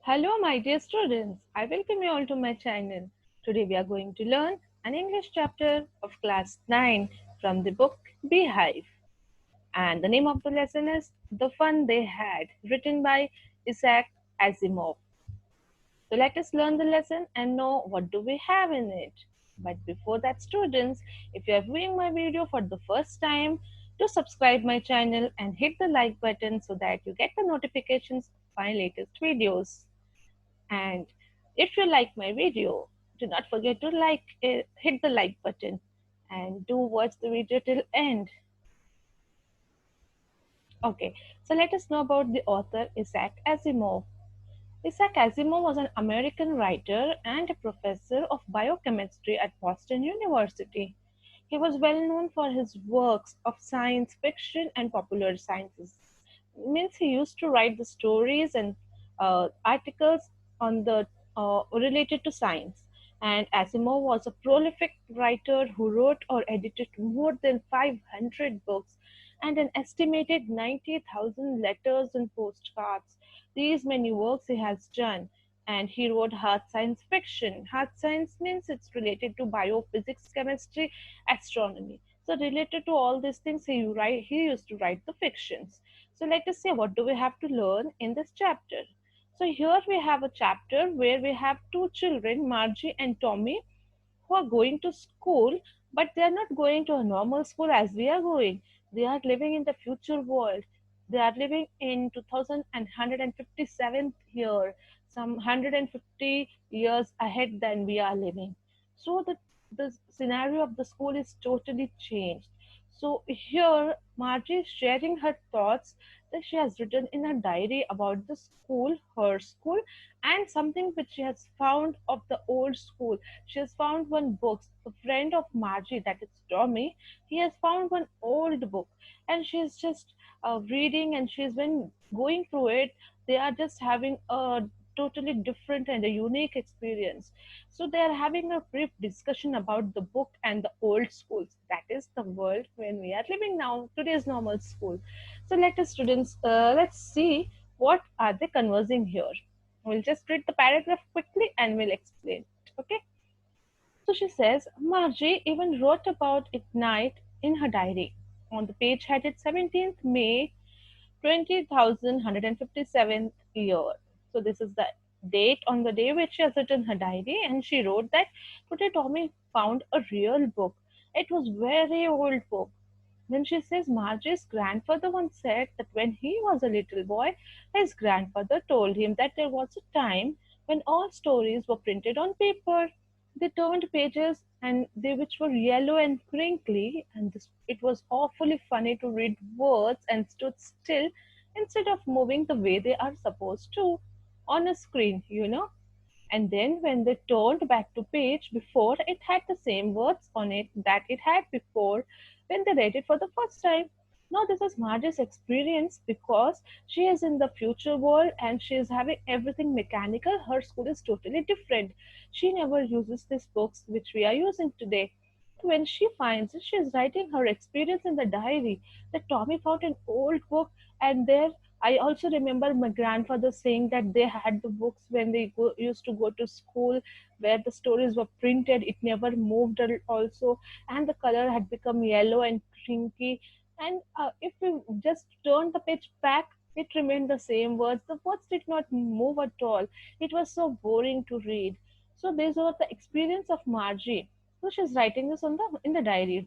Hello, my dear students. I welcome you all to my channel. Today we are going to learn an English chapter of class 9 from the book Beehive. And the name of the lesson is The Fun They Had, written by Isaac Asimov. So let us learn the lesson and know what do we have in it. But before that, students, if you are viewing my video for the first time, do subscribe my channel and hit the like button so that you get the notifications of my latest videos. And if you like my video, do not forget to hit the like button and do watch the video till end. Okay, so let us know about the author Isaac Asimov. Isaac Asimov was an American writer and a professor of biochemistry at Boston University. He was well known for his works of science fiction and popular sciences. Means he used to write the stories and articles on the related to science. And Asimov was a prolific writer who wrote or edited more than 500 books and an estimated 90,000 letters and postcards. These many works he has done. And he wrote hard science fiction. Hard science means it's related to biophysics, chemistry, astronomy. So related to all these things, he used to write the fictions. So let us say what do we have to learn in this chapter. So here we have a chapter where we have two children, Margie and Tommy, who are going to school, but they are not going to a normal school as we are going. They are living in the future world. They are living in 2157th year, some 150 years ahead than we are living. So the scenario of the school is totally changed. So here Margie is sharing her thoughts that she has written in her diary about the school, her school, and something which she has found of the old school. She has found one book. A friend of Margie, that is Tommy, he has found one old book, and she's just reading, and she's been going through it. They are just having a totally different and a unique experience. So they are having a brief discussion about the book and the old schools. That is the world when we are living now. Today's normal school. So let us students, let's see what are they conversing here. We'll just read the paragraph quickly and we'll explain it. Okay. So she says, Margie even wrote about it night in her diary. On the page headed 17th May 20,157th year. So this is the date on the day which she has written her diary, and she wrote that today Tommy found a real book. It was very old book. Then she says Margie's grandfather once said that when he was a little boy, his grandfather told him that there was a time when all stories were printed on paper. They turned pages and they which were yellow and crinkly, and it was awfully funny to read words and stood still instead of moving the way they are supposed to on a screen, and then when they turned back to page before, it had the same words on it that it had before when they read it for the first time. Now this is Marge's experience because she is in the future world and she is having everything mechanical. Her school is totally different. She never uses these books which we are using today. When she finds it, she is writing her experience in the diary that Tommy found an old book, and there I also remember my grandfather saying that they had the books when used to go to school where the stories were printed. It never moved also, and the color had become yellow and crinky. And if we just turned the page back, it remained the same words. The words did not move at all. It was so boring to read. So this was the experience of Margie. So she's writing this on the in the diary.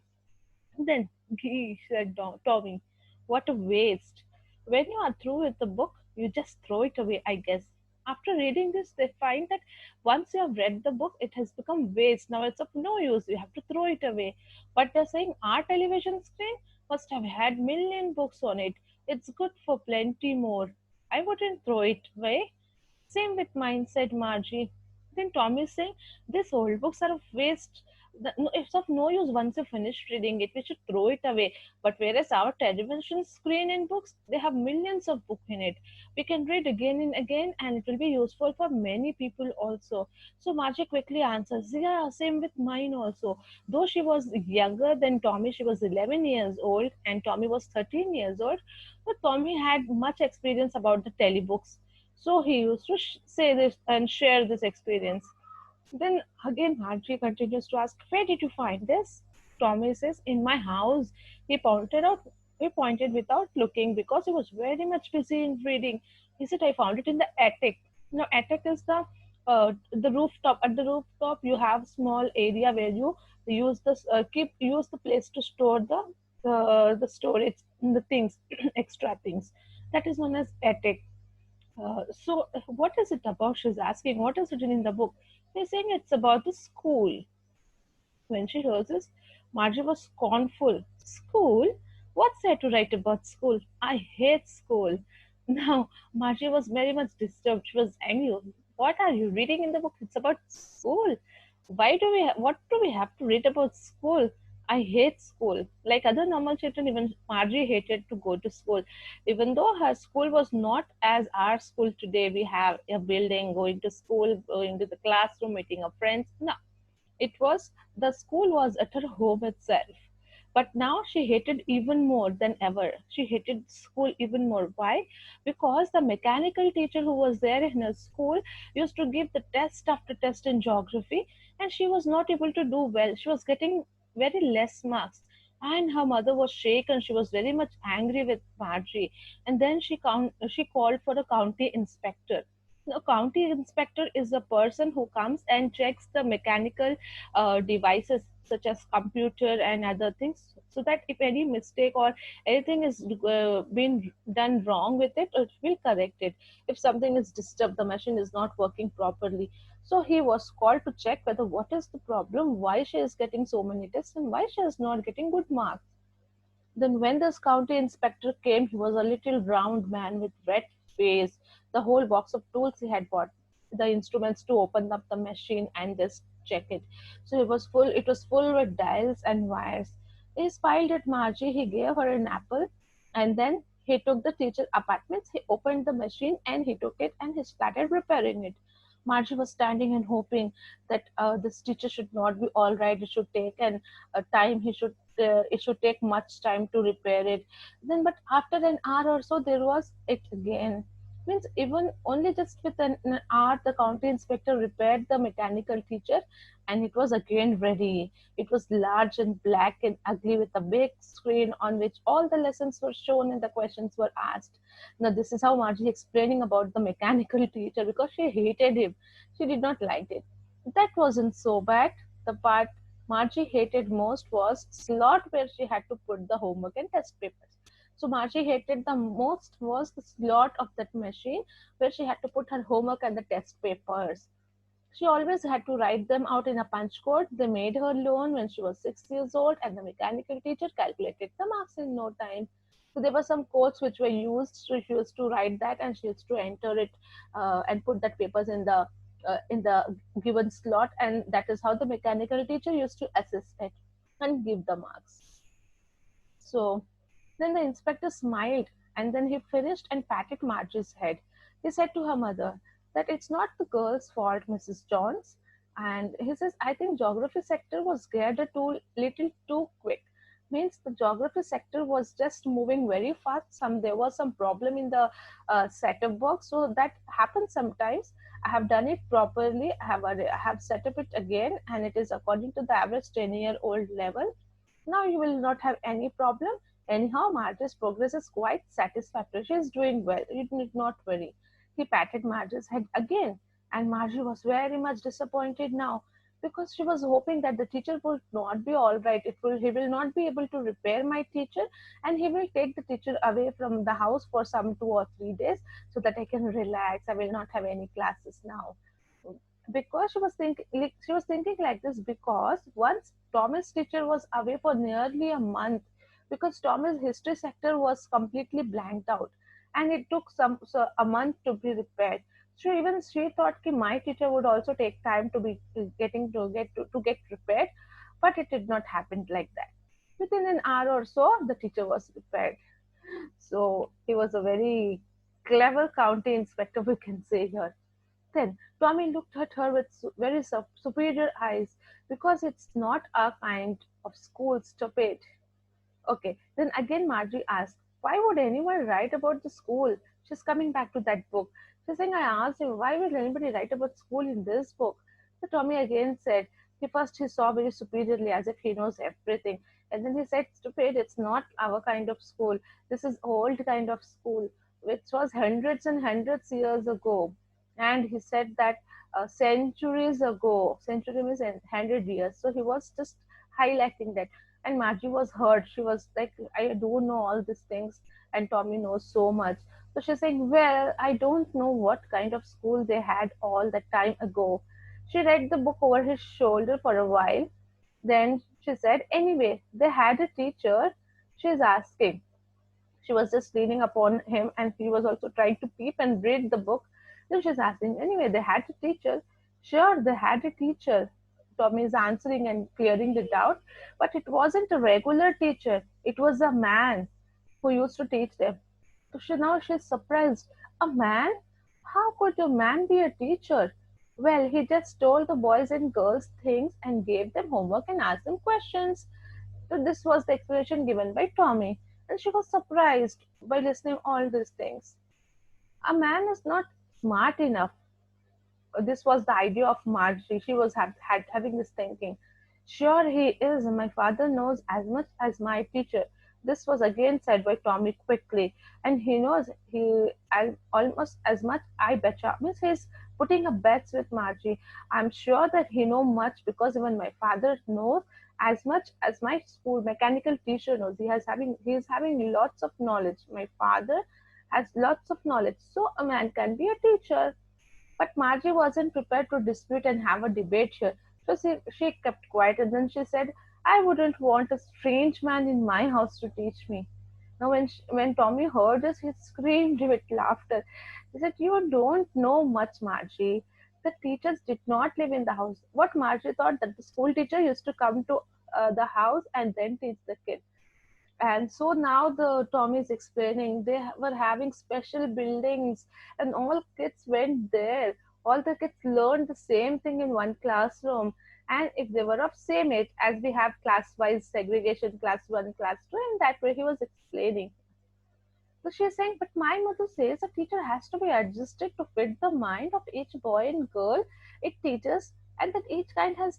Then he said, Tommy, what a waste. When you are through with the book, you just throw it away, I guess. After reading this, they find that once you have read the book, it has become waste. Now it's of no use. You have to throw it away. But they're saying our television screen must have had million books on it. It's good for plenty more. I wouldn't throw it away. Same with mine, said Margie. Then Tommy is saying, these old books are of waste. It's of no use once you finish reading it. We should throw it away. But whereas our television screen and books, they have millions of books in it. We can read again and again, and it will be useful for many people also. So Margie quickly answers, yeah, same with mine also. Though she was younger than Tommy, she was 11 years old, and Tommy was 13 years old. But Tommy had much experience about the telebooks, So he used to say this and share this experience. Then again, Marjorie continues to ask, "Where did you find this?" Tommy says, "In my house." He pointed out. He pointed without looking because he was very much busy in reading. He said, "I found it in the attic." Now, attic is the rooftop. At the rooftop, you have small area where you use the place to store the storage, the things, extra things. That is known as attic. So, what is it about? She's asking, what is written in the book? He's saying it's about the school. When she hears this, Margie was scornful. School? What's there to write about school? I hate school. Now, Margie was very much disturbed. She was angry. What are you reading in the book? It's about school. What do we have to read about school? I hate school. Like other normal children, even Margie hated to go to school. Even though her school was not as our school today, we have a building, going to school, going to the classroom, meeting our friends. No, it was the school was at her home itself. But now she hated even more than ever. She hated school even more. Why? Because the mechanical teacher who was there in her school used to give the test after test in geography, and she was not able to do well. She was getting very less marks. And her mother was shaken. She was very much angry with Marjorie. And then she called for a county inspector. A county inspector is a person who comes and checks the mechanical devices such as computer and other things, so that if any mistake or anything is been done wrong with it, it will correct it. If something is disturbed, the machine is not working properly. So he was called to check whether what is the problem, why she is getting so many tests, and why she is not getting good marks. Then, when this county inspector came, he was a little round man with red face, the whole box of tools he had bought, the instruments to open up the machine and just check it. So it was full with dials and wires. He smiled at Margie, he gave her an apple, and then he took the teacher apartments, he opened the machine and he took it and he started repairing it. Margie was standing and hoping that this teacher should not be all right. It should take an time. It should take much time to repair it. Then, but after an hour or so, there was it again. Means even only just with an hour, the county inspector repaired the mechanical teacher, and it was again ready. It was large and black and ugly with a big screen on which all the lessons were shown and the questions were asked. Now, this is how Margie explaining about the mechanical teacher because she hated him. She did not like it. That wasn't so bad. The part Margie hated most was slot where she had to put the homework and test papers. So Margie hated the most was the slot of that machine where she had to put her homework and the test papers. She always had to write them out in a punch code. They made her learn when she was 6 years old, and the mechanical teacher calculated the marks in no time. So there were some codes which were used. So she used to write that, and she used to enter it and put that papers in the given slot, and that is how the mechanical teacher used to assess it and give the marks. So then the inspector smiled and then he finished and patted Margie's head. He said to her mother that it's not the girl's fault, Mrs. Jones. And he says, I think geography sector was geared a little too quick. Means the geography sector was just moving very fast. There was some problem in the setup box, so that happens sometimes. I have done it properly. I have set up it again, and it is according to the average 10-year-old level. Now you will not have any problem. Anyhow, Marge's progress is quite satisfactory. She is doing well. You need not worry. He patted Marge's head again, and Margie was very much disappointed now because she was hoping that the teacher would not be all right. He will not be able to repair my teacher, and he will take the teacher away from the house for some 2 or 3 days so that I can relax. I will not have any classes now because she was thinking like this because once Thomas teacher was away for nearly a month because Thomas history sector was completely blanked out and it took a month to be repaired. So even she thought that my teacher would also take time to be to get repaired, but it did not happen like that. Within an hour or so, the teacher was repaired. So he was a very clever county inspector, we can say here. Then Tommy looked at her with very superior eyes because it's not our kind of school, stupid. Okay, then again Marjorie asked, why would anyone write about the school? She's coming back to that book. She's saying, I asked him, why will anybody write about school in this book? So Tommy again said, he saw very superiorly as if he knows everything. And then he said, stupid, it's not our kind of school. This is old kind of school, which was hundreds and hundreds years ago. And he said that centuries ago, century means 100 years. So he was just highlighting that. And Margie was hurt. She was like, I don't know all these things, and Tommy knows so much. So she's saying, well, I don't know what kind of school they had all that time ago. She read the book over his shoulder for a while. Then she said, anyway, they had a teacher. She's asking. She was just leaning upon him, and he was also trying to peep and read the book. Then she's asking, anyway, they had a teacher. Sure, they had a teacher. Tommy is answering and clearing the doubt, but it wasn't a regular teacher. It was a man who used to teach them. So now she's surprised. A man? How could a man be a teacher? Well, he just told the boys and girls things and gave them homework and asked them questions. So this was the explanation given by Tommy. And she was surprised by listening all these things. A man is not smart enough. This was the idea of Marjorie. She was having this thinking. Sure, he is. My father knows as much as my teacher. This was again said by Tommy quickly, and he knows almost as much. I betcha. Means he's putting a bets with Margie. I'm sure that he know much because even my father knows as much as my school mechanical teacher knows. He is having lots of knowledge. My father has lots of knowledge, so a man can be a teacher. But Margie wasn't prepared to dispute and have a debate here. So she kept quiet and then she said, I wouldn't want a strange man in my house to teach me. Now, when Tommy heard this, he screamed with laughter. He said, you don't know much, Margie. The teachers did not live in the house. What Margie thought that the school teacher used to come to the house and then teach the kid. And so now the Tom is explaining they were having special buildings and all kids went there. All the kids learned the same thing in one classroom. And if they were of same age, as we have class wise segregation, class one, class two, and that way he was explaining. So she's saying, but my mother says a teacher has to be adjusted to fit the mind of each boy and girl it teaches, and that each kid has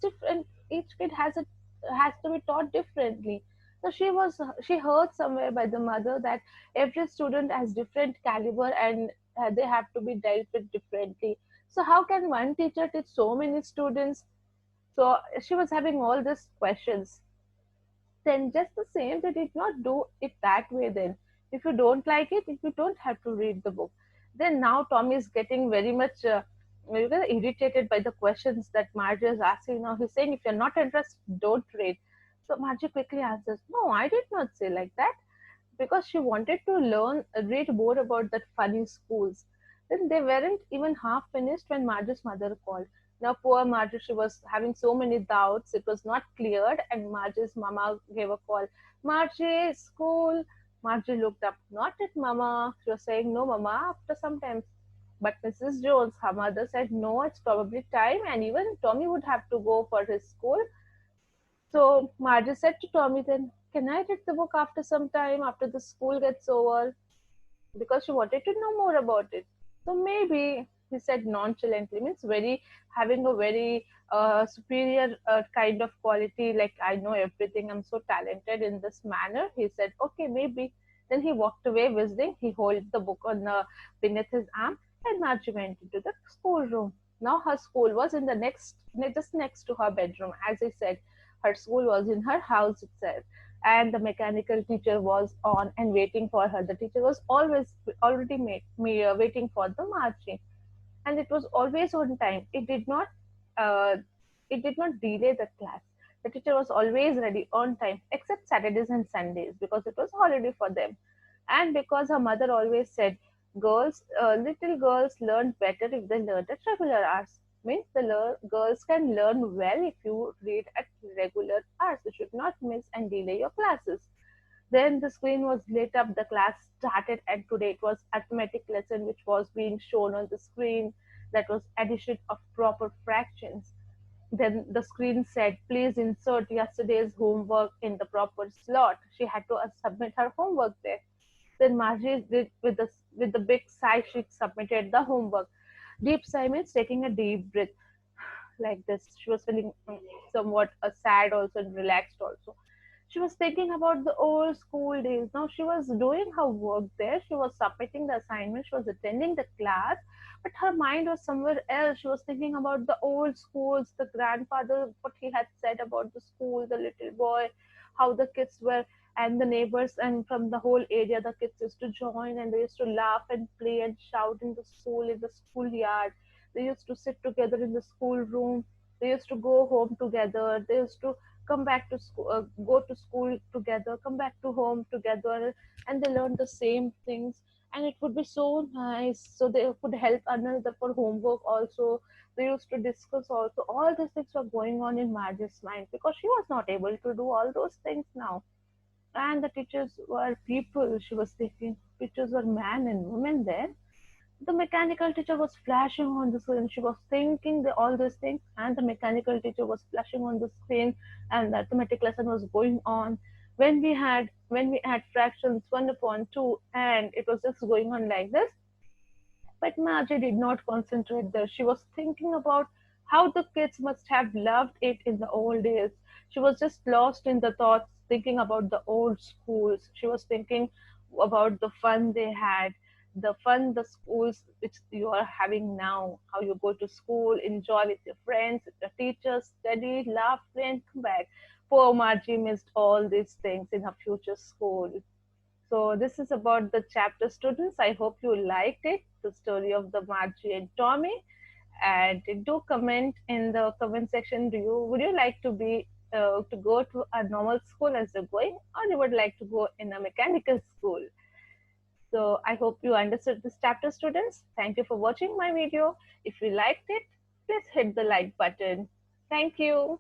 to be taught differently. So she heard somewhere by the mother that every student has different caliber and they have to be dealt with differently. So how can one teacher teach so many students? So she was having all these questions. Then just the same, they did not do it that way. Then if you don't like it, if you don't have to read the book. Then now Tommy is getting very much irritated by the questions that Margie is asking. Now he's saying, if you're not interested, don't read. So Margie quickly answers, no, I did not say like that, because she wanted to read more about that funny schools. Then they weren't even half finished when Marge's mother called. Now, poor Marge, she was having so many doubts. It was not cleared, and Marge's mama gave a call. Margie, school. Margie looked up. Not at mama. She was saying, no, mama, after some time. But Mrs. Jones, her mother, said, no, it's probably time, and even Tommy would have to go for his school. So Margie said to Tommy, then, can I read the book after some time, after the school gets over? Because she wanted to know more about it. So maybe he said nonchalantly, means very having a very superior kind of quality, like I know everything, I'm so talented in this manner. He said, okay, maybe. Then he walked away whistling. He held the book on beneath his arm, and Margie went into the schoolroom. Now her school was in the just next to her bedroom. As I said, her school was in her house itself, and the mechanical teacher was on and waiting for her. The teacher was always already waiting for the marching, and it was always on time. Uh, it did not delay the class. The teacher was always ready on time, except Saturdays and Sundays because it was holiday for them, and because her mother always said, little girls learn better if they learn at regular hours. Means the girls can learn well if you read at regular hours. You should not miss and delay your classes. Then the screen was lit up, the class started, and today it was arithmetic lesson which was being shown on the screen. That was addition of proper fractions. Then the screen said, please insert yesterday's homework in the proper slot. She had to submit her homework there. Then Margie did with the big sigh she submitted the homework. Deep sigh means taking a deep breath like this. She was feeling somewhat sad also and relaxed also. She was thinking about the old school days. Now she was doing her work there. She was submitting the assignment. She was attending the class, but her mind was somewhere else. She was thinking about the old schools, the grandfather, what he had said about the school, the little boy, how the kids were, and the neighbors, and from the whole area, the kids used to join and they used to laugh and play and shout in the school, in the schoolyard. They used to sit together in the schoolroom. They used to go home together. They used to come back to school, go to school together, come back to home together, and they learn the same things. And it would be so nice. So they could help another for homework also. They used to discuss also. All these things were going on in Marge's mind because she was not able to do all those things now. And the teachers were people, she was thinking. Teachers were man and women there. The mechanical teacher was flashing on the screen. She was thinking all these things, and the mechanical teacher was flashing on the screen, and the arithmetic lesson was going on. When we had fractions 1/2, and it was just going on like this, but Margie did not concentrate there. She was thinking about how the kids must have loved it in the old days. She was just lost in the thoughts, thinking about the old schools. She was thinking about the fun they had, the fun the schools which you are having now, how you go to school, enjoy with your friends, with your teachers, study, laugh, play, and come back. Poor Margie missed all these things in her future school. So this is about the chapter students. I hope you liked it, the story of the Margie and Tommy. And do comment in the comment section. Would you like to be to go to a normal school as you're going, or you would like to go in a mechanical school? So I hope you understood this chapter, students. Thank you for watching my video. If you liked it, please hit the like button. Thank you.